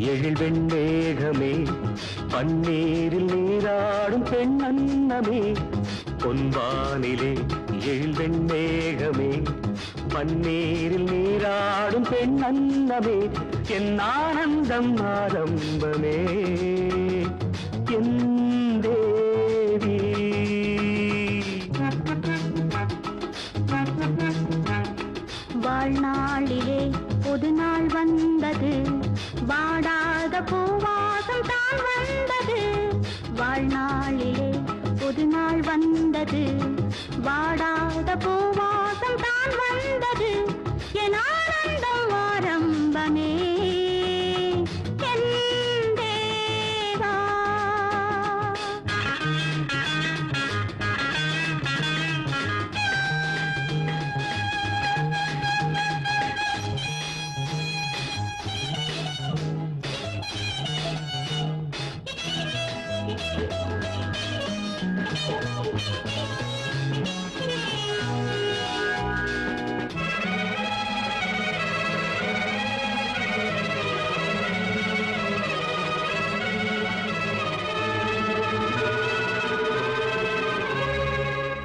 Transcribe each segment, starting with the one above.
எழில் வெண்மேகமே பன்னீரில் நீராடும் பெண் அன்னமே பொன்வானிலே எழில் வெண்மேகமே பன்னீரில் நீராடும் பெண் அன்னமே என் ஆனந்தம் ஆரம்பமே என் தேவி வாழ்நாளிலே ஒரு நாள் வந்தது வாடாத பூவாசம் தான் வந்தது வாழ்நாளிலே ஒரு நாள் வந்தது வாடாத பூவாசம் தான் வந்தது என் ஆனந்தம் ஆரம்பமே என் தேவா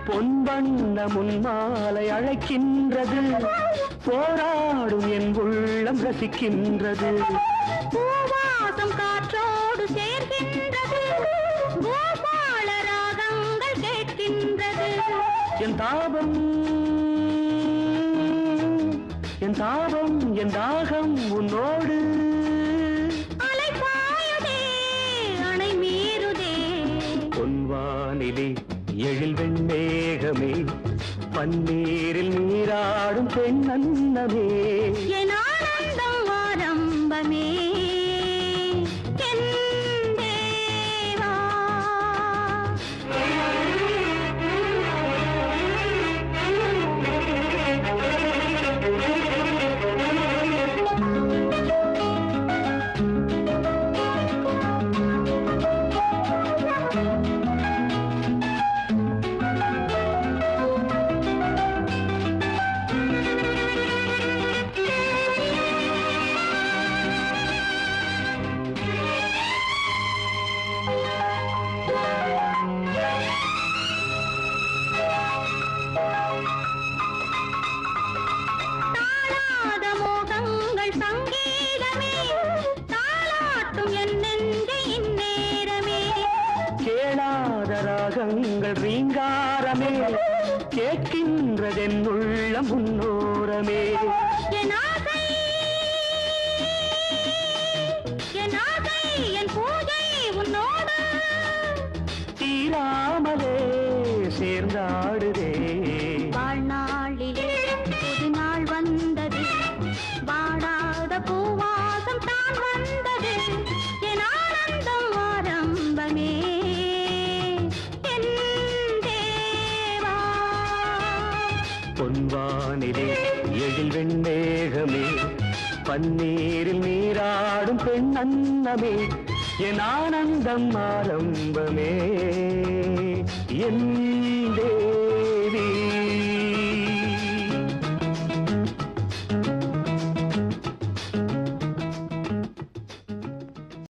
பொன்வண்ண முன்மாலை அழைக்கின்றது போராடும் என் உள்ளம் ரசிக்கின்றது பூவாசம் காற்றோடு சேர்கின்றது கோபால ராகங்கள் கேட்கின்றது என் தாபம் என் தாபம் என் தாகம் உன்னோடு அலை பாயுதே அணை மீறுதே பொன்வானிலே எழில் வெண்மேகமே பன்னீரில் நீராடும் பெண் அன்னமே என் ஆனந்தம் ஆரம்பமே என் தேவா தாளாத மோகங்கள் சங்கீதமே தாளாட்டும் என் நெஞ்சை இந்நேரமே கேளாத ராகங்கள் ரீங்காரமே கேட்கின்றதென் உள்ளம் முன்னோரமே என் ஆசை என் ஆசை என் பூஜை உன்னோடு தீராமலே சேர்ந்தாடுதே வாழ்நாளிலே புது நாள் வந்தது வாடாத பூவாசம் தான் வந்தது என் ஆனந்தம் ஆரம்பமே என் தேவா பொன்வானிலே எழில் வெண்மேகமே பன்னீரில் நீராடும் பெண் அன்னமே என் ஆனந்தம் ஆரம்பமே என் தேவா